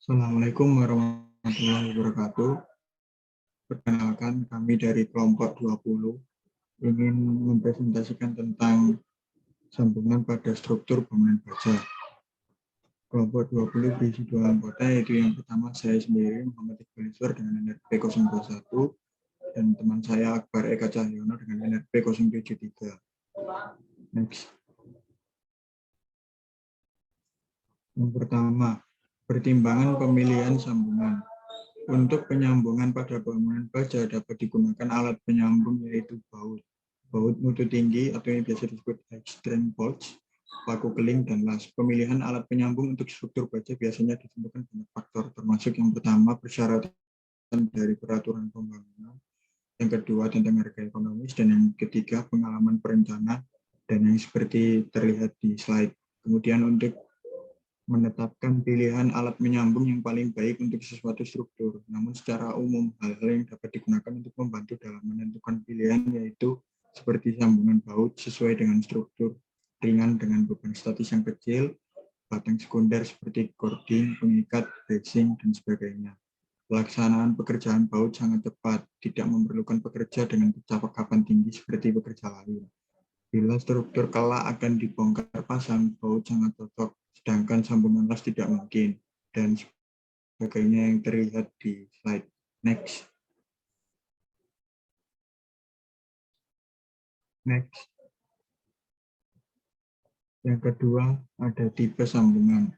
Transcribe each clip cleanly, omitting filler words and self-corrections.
Assalamualaikum warahmatullahi wabarakatuh. Perkenalkan, kami dari kelompok 20 ingin mempresentasikan tentang sambungan pada struktur bangunan baja. Kelompok 20 berisi 2 anggota, yaitu yang pertama saya sendiri, Muhammad Iqbal Iswar dengan NRP 021, dan teman saya Akbar Eka Cahyono dengan NRP 073. Next. Yang pertama, pertimbangan pemilihan sambungan. Untuk penyambungan pada bangunan baja dapat digunakan alat penyambung yaitu baut. Baut mutu tinggi atau yang biasa disebut extreme bolts, paku keling, dan las. Pemilihan alat penyambung untuk struktur baja biasanya ditentukan banyak faktor, termasuk yang pertama persyaratan dari peraturan pembangunan, yang kedua tentang harga ekonomis, dan yang ketiga pengalaman perencana, dan yang seperti terlihat di slide. Kemudian untuk menetapkan pilihan alat menyambung yang paling baik untuk sesuatu struktur. Namun secara umum, hal-hal yang dapat digunakan untuk membantu dalam menentukan pilihan yaitu seperti sambungan baut sesuai dengan struktur, ringan dengan beban statis yang kecil, batang sekunder seperti cording, pengikat, bracing, dan sebagainya. Pelaksanaan pekerjaan baut sangat tepat, tidak memerlukan pekerja dengan kecakapan tinggi seperti pekerja lain. Bila struktur kelak akan dibongkar pasang, baut sangat cocok, sedangkan sambungan las tidak mungkin, dan sebagainya yang terlihat di slide. Next. Next. Yang kedua, ada tipe sambungan.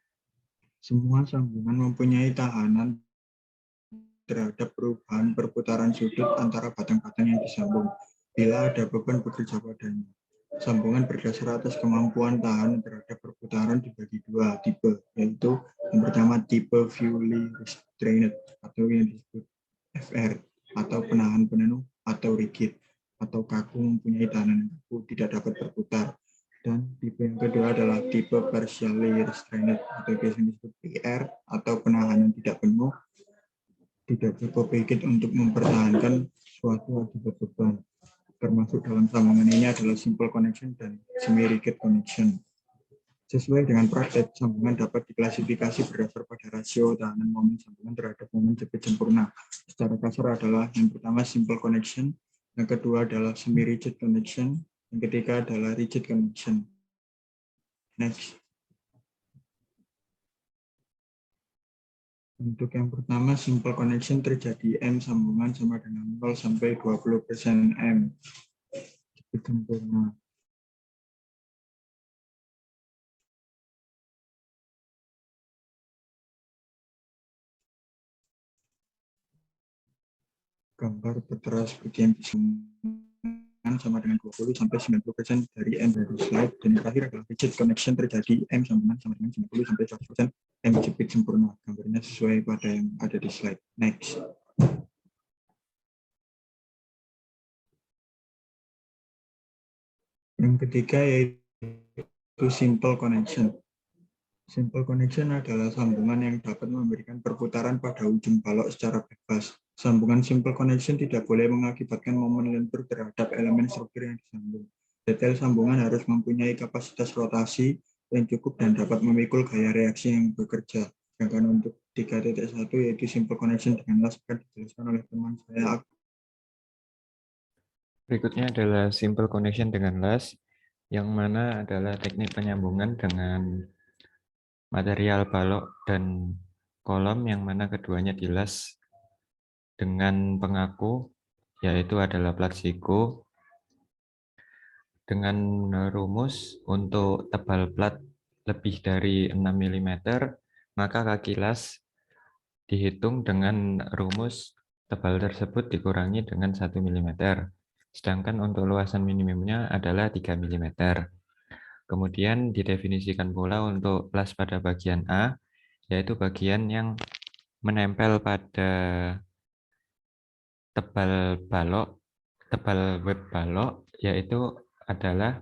Semua sambungan mempunyai tahanan terhadap perubahan perputaran sudut antara batang-batang yang disambung bila ada beban bekerja padanya. Sambungan berdasar atas kemampuan tahan terhadap perputaran dibagi dua tipe, yaitu yang pertama tipe fully restrained atau yang disebut FR atau penahan penuh atau rigid atau kaku mempunyai tahanan kaku tidak dapat berputar, dan tipe yang kedua adalah tipe partially restrained atau biasanya disebut PR atau penahanan tidak penuh tidak cukup rigid untuk mempertahankan suatu akibat beban. Termasuk dalam sambungan ini adalah simple connection dan semi-rigid connection. Sesuai dengan praktek, sambungan dapat diklasifikasi berdasar pada rasio tahanan momen sambungan terhadap momen jepit sempurna. Secara kasar adalah yang pertama simple connection, yang kedua adalah semi-rigid connection, yang ketiga adalah rigid connection. Next. Untuk yang pertama, simple connection terjadi M sambungan sama dengan 0 sampai 20% M. Jepit sempurna. Gambar tertera seperti yang disebutkan sama dengan 20 sampai 90% dari M dari slide, dan yang terakhir adalah rigid connection terjadi M sambungan sama dengan 90 sampai 100% M jepit sempurna. Gambarnya sesuai pada yang ada di slide. Next. Yang ketiga yaitu simple connection. Simple connection adalah sambungan yang dapat memberikan perputaran pada ujung balok secara bebas. Sambungan simple connection tidak boleh mengakibatkan momen lentur terhadap elemen struktur yang disambung. Detail sambungan harus mempunyai kapasitas rotasi yang cukup dan dapat memikul gaya reaksi yang bekerja. Sedangkan untuk 3.1 yaitu simple connection dengan las akan dijelaskan oleh teman saya. Berikutnya adalah simple connection dengan las, yang mana adalah teknik penyambungan dengan material balok dan kolom, yang mana keduanya dilas dengan pengaku, yaitu adalah plat siku, dengan rumus untuk tebal plat lebih dari 6 mm, maka kaki las dihitung dengan rumus tebal tersebut dikurangi dengan 1 mm. Sedangkan untuk luasan minimumnya adalah 3 mm. Kemudian didefinisikan pula untuk las pada bagian A, yaitu bagian yang menempel pada tebal web balok, yaitu adalah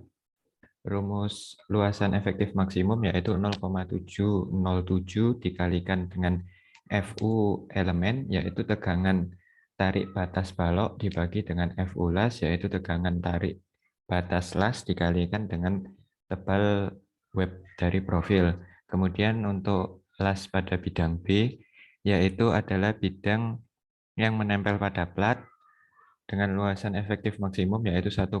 rumus luasan efektif maksimum, yaitu 0,707 dikalikan dengan FU elemen, yaitu tegangan tarik batas balok dibagi dengan FU las, yaitu tegangan tarik batas las dikalikan dengan tebal web dari profil. Kemudian untuk las pada bidang B yaitu adalah bidang yang menempel pada plat dengan luasan efektif maksimum yaitu 1,41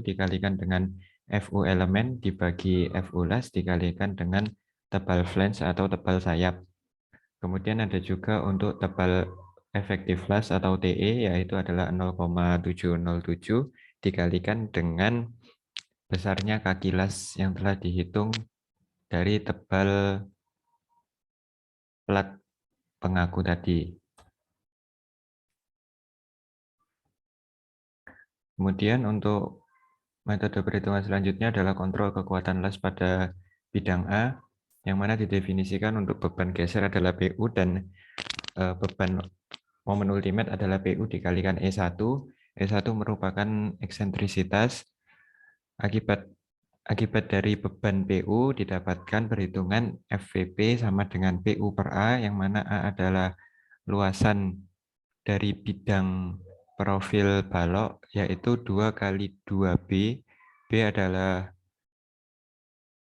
dikalikan dengan FU elemen dibagi FU las dikalikan dengan tebal flange atau tebal sayap. Kemudian ada juga untuk tebal efektif las atau TE yaitu adalah 0,707 dikalikan dengan besarnya kaki las yang telah dihitung dari tebal plat pengaku tadi. Kemudian untuk metode perhitungan selanjutnya adalah kontrol kekuatan las pada bidang A, yang mana didefinisikan untuk beban geser adalah PU dan beban momen ultimate adalah PU dikalikan E1. E1 merupakan eksentrisitas. Akibat dari beban PU didapatkan perhitungan FVP sama dengan PU per A, yang mana A adalah luasan dari bidang profil balok, yaitu 2 kali 2B. B adalah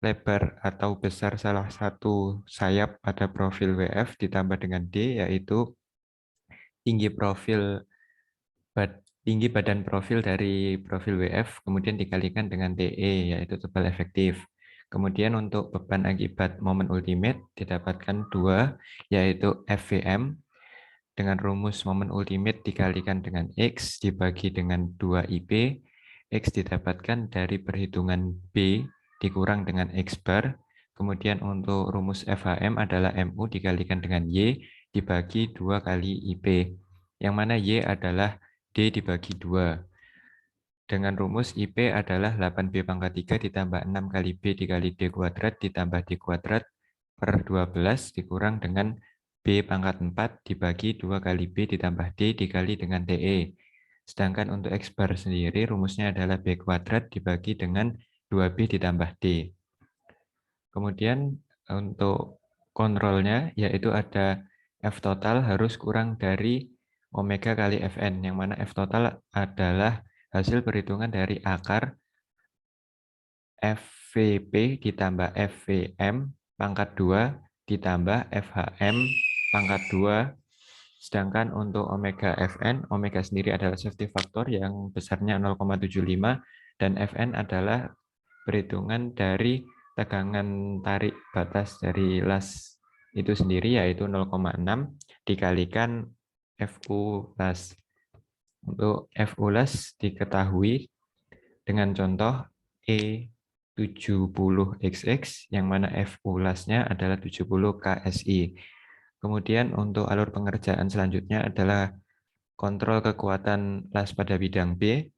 lebar atau besar salah satu sayap pada profil WF ditambah dengan D, yaitu tinggi tinggi badan profil dari profil WF, kemudian dikalikan dengan TE, yaitu tebal efektif. Kemudian untuk beban akibat momen ultimate didapatkan 2, yaitu FVM, dengan rumus momen ultimate dikalikan dengan X dibagi dengan 2IP. X didapatkan dari perhitungan B dikurang dengan X bar. Kemudian untuk rumus FHM adalah MU dikalikan dengan Y dibagi 2 kali IP. Yang mana Y adalah D dibagi 2. Dengan rumus IP adalah 8B pangkat 3 ditambah 6 kali B dikali D kuadrat ditambah D kuadrat per 12 dikurang dengan B pangkat 4 dibagi 2 kali B ditambah D dikali dengan TE. Sedangkan untuk X bar sendiri rumusnya adalah B kuadrat dibagi dengan 2B ditambah D. Kemudian untuk kontrolnya yaitu ada F total harus kurang dari omega kali Fn, yang mana F total adalah hasil perhitungan dari akar FVP ditambah FVM pangkat 2 ditambah FHM pangkat 2. Sedangkan untuk omega Fn, omega sendiri adalah safety factor yang besarnya 0,75 dan Fn adalah perhitungan dari tegangan tarik batas dari las itu sendiri yaitu 0,6 dikalikan FU las. Untuk FU las diketahui dengan contoh E70XX yang mana FU lasnya adalah 70 KSI. Kemudian untuk alur pengerjaan selanjutnya adalah kontrol kekuatan las pada bidang B,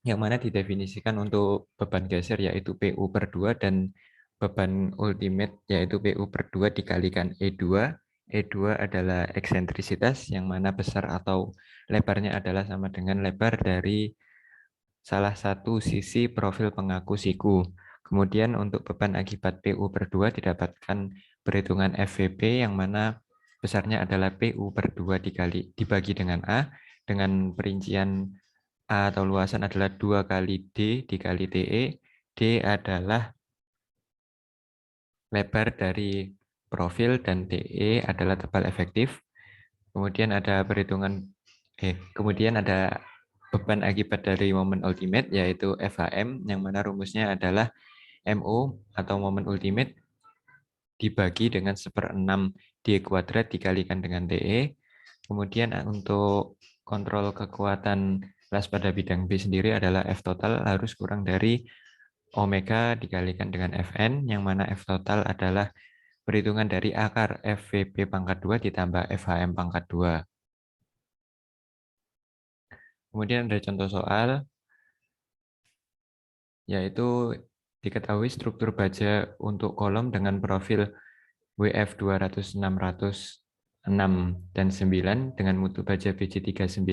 yang mana didefinisikan untuk beban geser yaitu PU per 2 dan beban ultimate yaitu PU per 2 dikalikan E2. E2 adalah eksentrisitas yang mana besar atau lebarnya adalah sama dengan lebar dari salah satu sisi profil pengaku siku. Kemudian untuk beban akibat PU per 2 didapatkan perhitungan FVP yang mana besarnya adalah PU per 2 dibagi dengan A, dengan perincian A atau luasan adalah 2 kali D dikali TE. D adalah lebar dari profil dan TE adalah tebal efektif. Kemudian ada beban akibat dari momen ultimate yaitu FHM, yang mana rumusnya adalah MO atau momen ultimate dibagi dengan 1/6 D kuadrat dikalikan dengan TE. Kemudian untuk kontrol kekuatan las pada bidang B sendiri adalah F total harus kurang dari omega dikalikan dengan Fn, yang mana F total adalah perhitungan dari akar FVP pangkat 2 ditambah FHM pangkat 2. Kemudian ada contoh soal, yaitu diketahui struktur baja untuk kolom dengan profil WF 200, 600, 6, dan 9 dengan mutu baja BJ 39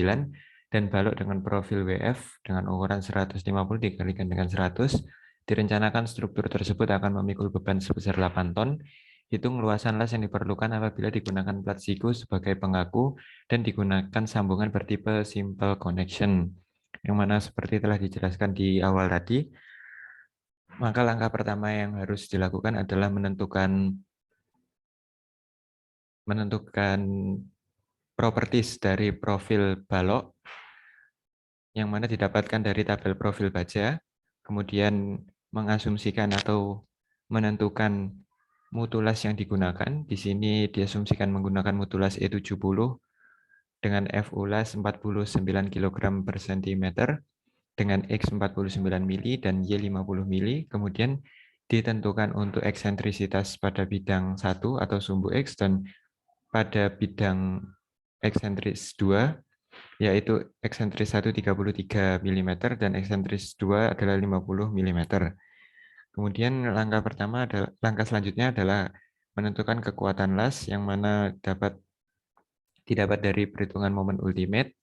dan balok dengan profil WF dengan ukuran 150 dikalikan dengan 100. Direncanakan struktur tersebut akan memikul beban sebesar 8 ton. Hitung luasan las yang diperlukan apabila digunakan plat siku sebagai pengaku dan digunakan sambungan bertipe simple connection, yang mana seperti telah dijelaskan di awal tadi. Maka langkah pertama yang harus dilakukan adalah menentukan menentukan properties dari profil balok yang mana didapatkan dari tabel profil baja, kemudian mengasumsikan atau menentukan mutu las yang digunakan. Di sini diasumsikan menggunakan mutu las E70 dengan FU las 49 kg per cm dengan X 49 mili dan Y 50 mili. Kemudian ditentukan untuk eksentrisitas pada bidang 1 atau sumbu X dan pada bidang eksentris 2, yaitu eksentris 1 33 mm dan eksentris 2 adalah 50 mm. Kemudian langkah selanjutnya adalah menentukan kekuatan las yang mana didapat dari perhitungan momen ultimate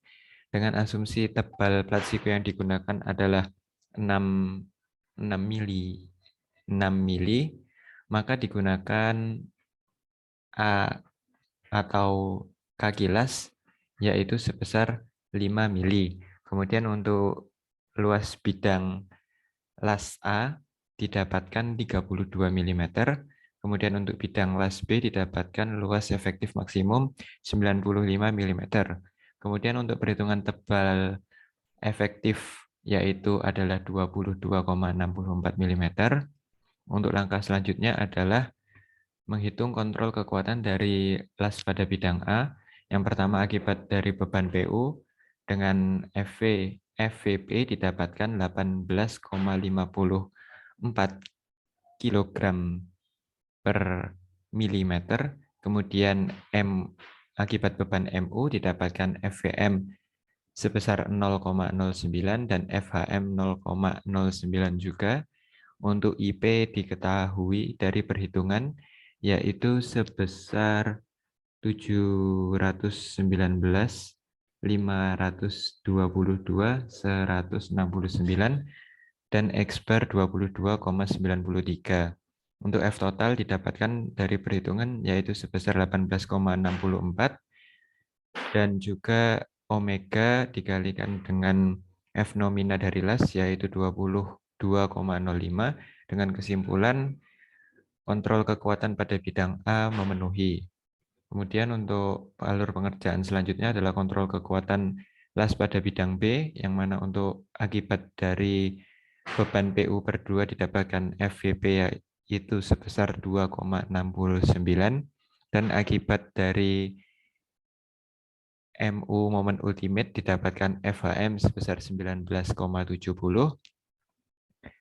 dengan asumsi tebal plat siku yang digunakan adalah 6 mili, maka digunakan A atau kaki las yaitu sebesar 5 mili. Kemudian untuk luas bidang las A didapatkan 32 mm. Kemudian untuk bidang las B didapatkan luas efektif maksimum 95 mm. Kemudian untuk perhitungan tebal efektif yaitu adalah 22,64 mm. Untuk langkah selanjutnya adalah menghitung kontrol kekuatan dari las pada bidang A. Yang pertama akibat dari beban PU dengan FVP didapatkan 18,54 kg per milimeter. Kemudian akibat beban MU didapatkan FVM sebesar 0,09 dan FHM 0,09 juga. Untuk IP diketahui dari perhitungan yaitu sebesar 719.522.169 dan X bar 22,93. Untuk F total didapatkan dari perhitungan yaitu sebesar 18,64 dan juga omega dikalikan dengan F nomina dari las yaitu 22,05 dengan kesimpulan kontrol kekuatan pada bidang A memenuhi. Kemudian untuk alur pengerjaan selanjutnya adalah kontrol kekuatan las pada bidang B, yang mana untuk akibat dari beban PU per 2 didapatkan FVP yaitu sebesar 2,69, dan akibat dari MU momen ultimate didapatkan FHM sebesar 19,70,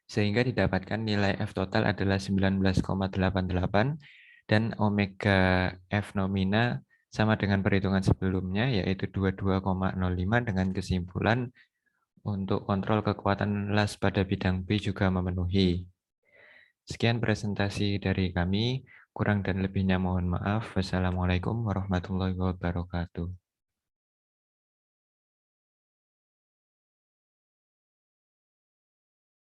sehingga didapatkan nilai F total adalah 19,88 dan omega F nomina sama dengan perhitungan sebelumnya yaitu 22,05 dengan kesimpulan untuk kontrol kekuatan las pada bidang B juga memenuhi. Sekian presentasi dari kami, kurang dan lebihnya mohon maaf. Wassalamualaikum warahmatullahi wabarakatuh.